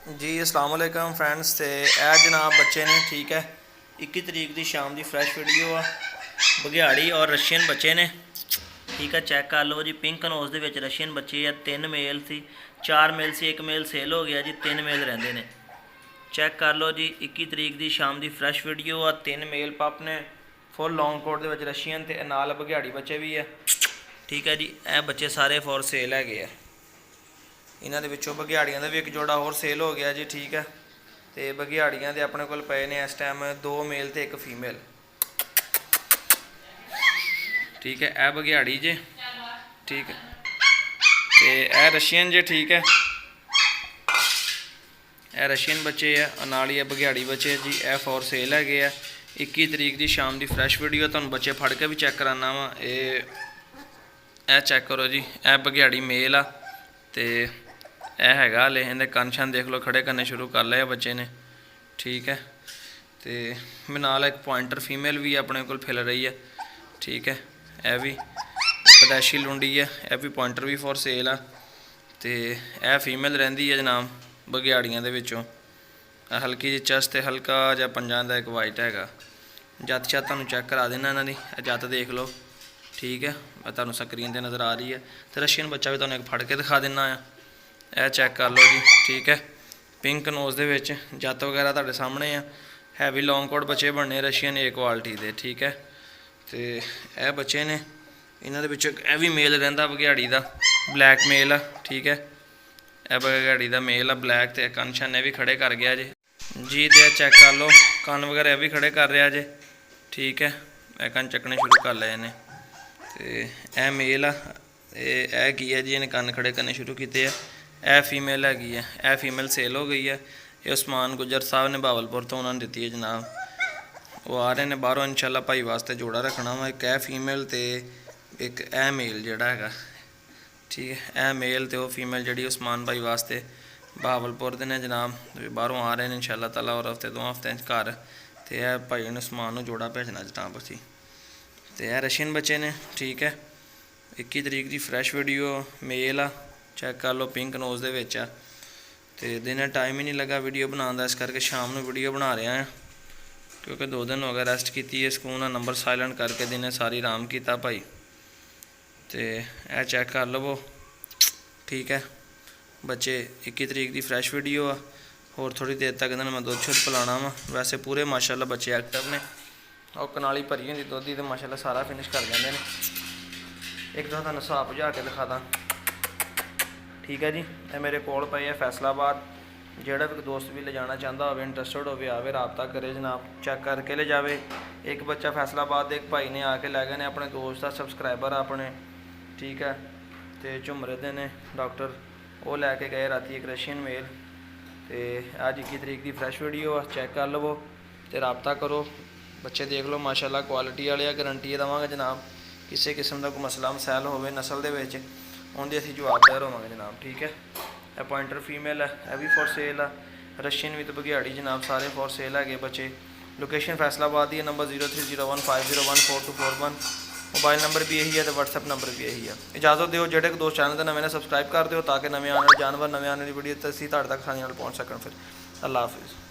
जी अस्सलाम वालेकुम फ्रेंड्स। तो यह जनाब बच्चे ने, ठीक है, 21 तरीक की शाम की फ्रैश वीडियो आ। बघियाड़ी और रशियन बच्चे ने, ठीक है, चैक कर लो जी। पिंक नोज के रशियन बच्चे आ, 3 मेल सी, 4 मेल सी, 1 मेल सेल हो गया जी, 3 मेल रहिंदे ने। चैक कर लो जी, 21 तरीक की शाम की फ्रैश वीडियो आ। 3 मेल पप ने फुल लॉन्ग कोट के रशियन, तो नाल बघियाड़ी बच्चे भी है, ठीक है जी। यह बच्चे सारे फॉर सेल है। इन्हों के बघियाड़ियों का भी एक जोड़ा होर सेल हो गया जी, ठीक है। तो बघियाड़ियाँ तो अपने को पे ने इस टाइम 2 मेल तो 1 फीमेल, ठीक है। यह बघियाड़ी जे, ठीक है, तो यह रशियन जे, ठीक है। यह रशियन बच्चे है, नाल ही बघियाड़ी बच्चे जी। यह फॉर सेल है। 21 तरीक की शाम की फ्रैश वीडियो, तुहानूं बच्चे फड़ के भी चैक कराना वा। यह चैक करो जी, यह बघियाड़ी मेल आ, तो यह है हाले इन्हें कन शन देख लो, खड़े करने शुरू कर लिया बच्चे ने, ठीक है। तो मैं नाल एक पॉइंटर फीमेल भी अपने को फिल रही है, ठीक है। यह भी पदैशी लुंडी है, यह भी पॉइंटर भी फॉर सेल आ। तो यह फीमेल रही है जनाब बघियाड़ियों के विचों। हल्की जी चस्ट, हल्का जहा पंजा का एक वाइट है। जत शत तुहानूं चैक करा देना इन्हों की, जत देख लो, ठीक है। मैं तुहानूं स्क्रीन पर नज़र आ रही है। तो रशियन बच्चा भी तुहानूं एक फड़ के दिखा देना है। यह चैक कर लो जी, ठीक है। पिंक नोज के जत वगैरह तुहाडे सामने आ। हैवी लॉन्ग कोट बच्चे बनने रशियन ए क्वालिटी के, ठीक है। तो यह बच्चे ने, इन्हों के भी मेल रहा बघियाड़ी का, ब्लैक मेल आ, ठीक है। यह बघियाड़ी का मेल आ ब्लैक, तो कन शन भी खड़े कर गया जे जी। तो चैक कर लो, कन वगैरह भी खड़े कर रहा जे, ठीक है। यह कन चकने शुरू कर लिया इन्हें। तो यह मेल आ, यह की है जी, इन्हें कन खड़े करने शुरू किए हैं। यह फीमेल हैगी है, यह फीमेल सेल हो गई है। ये उस्मान गुजर साहब ने बावलपुर तो उन्होंने दी है जनाब। वो आ रहे हैं बाहरों, इंशाल्लाह भाई वास्ते जोड़ा रखना वा। एक फीमेल तो एक मेल जोड़ा है, ठीक है। यह मेल तो फीमेल जी उस्मान भाई वास्ते बावलपुर के ने जनाब, बाहरों आ रहे हैं इंशाल्लाह ताला, और हफ्ते 2 हफ्ते घर। तो यह भाई ने उस्मान जोड़ा भेजना जनाब असी। तो यह रशियन बच्चे ने, ठीक है। 21 तरीक की फ्रैश वीडियो मेल आ, चैक कर लो। पिंक नोज के तो दिन टाइम ही नहीं लगा वीडियो बनाने, इस करके शाम को वीडियो बना रहा है, क्योंकि 2 दिन हो गए रेस्ट की है। स्कूल का नंबर साइलेंट करके दिन सारी आराम किया भाई। तो यह चैक कर लवो, ठीक है। बच्चे 21 तरीक की फ्रैश वीडियो आ। होर थोड़ी देर तक इन्होंने मैं दुध शुद्ध पिलाना वा। वैसे पूरे माशाल्लाह बच्चे एक्टिव ने, और कनाली भरी होंगी दुध की, तो माशाल्लाह सारा फिनिश कर देंगे। एक दो तुहानूं हिसाब बुझा के दिखा दा, ठीक है जी। ये मेरे कोल पे है फैसलाबाद। जोड़ा भी दोस्त भी ले जाना चाहता हो, इंटरस्टड हो, आवे रबता करे जनाब, चैक करके ले जावे। एक बच्चा फैसलाबाद एक भाई ने आके लै गए ने, अपने दोस्त का सबसक्राइबर अपने, ठीक है। तो झुमरे दे ने डॉक्टर, वो लैके गए राती एक रशियन मेल। तो अज 21 तरीक की फ्रैश वीडियो आ, चैक कर लवो तो रबता करो। बच्चे देख लो माशाल्लाह क्वालिटी वाले, गारंटी देवांगे जनाब। किसी किस्म का कोई मसला मसैल हो नस्ल के उनके असीं जवाबदार होवांगे जनाब, ठीक है। यह पॉइंटर फीमेल है, यह भी फॉर सेल है। रशियन विद बघियाड़ी जनाब, सारे फॉर सेल है बच्चे। लोकेशन फैसलाबाद ही है। नंबर 0301501441। मोबाइल नंबर भी यही है, तो व्हाट्सएप नंबर भी यही है। इजाज़त दो जो दोस्त चैनल के नवे ने सबसक्राइब कर दो, ताकि नवे आने वाले जानवर, नवे आने वाली वीडियो असीं तुहाडे तक आसानी नाल पहुँच सकन। फिर अल्लाह हाफिज़।